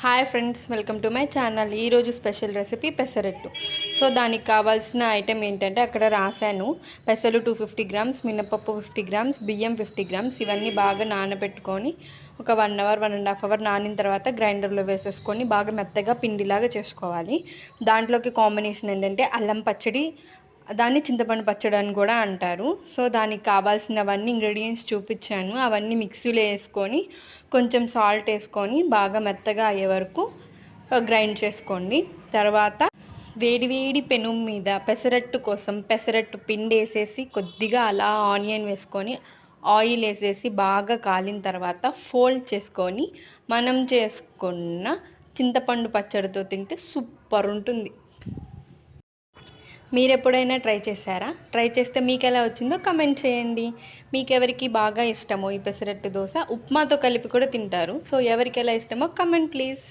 Hi friends, welcome to my channel. ఈరోజు special recipe pesarattu. So దానికి కావాల్సిన ఐటెం ఏంటంటే అక్కడ రాశాను. పెసలు 250 గ్రామ్స్, మినపప్పు 50 గ్రామ్స్, బియ్యం 50 గ్రామ్స్. ఇవన్నీ బాగా నానబెట్టుకొని ఒక 1 అవర్ 1.5 అవర్ నానిన తర్వాత గ్రైండర్లో వేసేసుకొని బాగా మెత్తగా పిండిలాగా చేసుకోవాలి. దాంట్లోకి కాంబినేషన్ ఏంటంటే అల్లం పచ్చడి, దాన్ని చింతపండు పచ్చడి అని కూడా అంటారు. సో దానికి కావాల్సినవన్నీ ఇంగ్రీడియంట్స్ చూపించాను. అవన్నీ మిక్సీలో వేసుకొని కొంచెం సాల్ట్ వేసుకొని బాగా మెత్తగా అయ్యే వరకు గ్రైండ్ చేసుకోండి. తర్వాత వేడి వేడి పెనం మీద పెసరట్టు కోసం పెసరట్టు పిండి వేసేసి కొద్దిగా అలా ఆనియన్ వేసుకొని ఆయిల్ వేసేసి బాగా కాలిన తర్వాత ఫోల్డ్ చేసుకొని మనం చేసుకున్న చింతపండు పచ్చడితో తింటే సూపర్ ఉంటుంది. మీరు ఎప్పుడైనా ట్రై చేశారా? ట్రై చేస్తే మీకు ఎలా వచ్చిందో కమెంట్ చేయండి. మీకు ఎవరికి బాగా ఇష్టమో ఈ పెసరట్టు దోశ, ఉప్మాతో కలిపి కూడా తింటారు. సో ఎవరికి ఎలా ఇష్టమో కమెంట్ ప్లీజ్.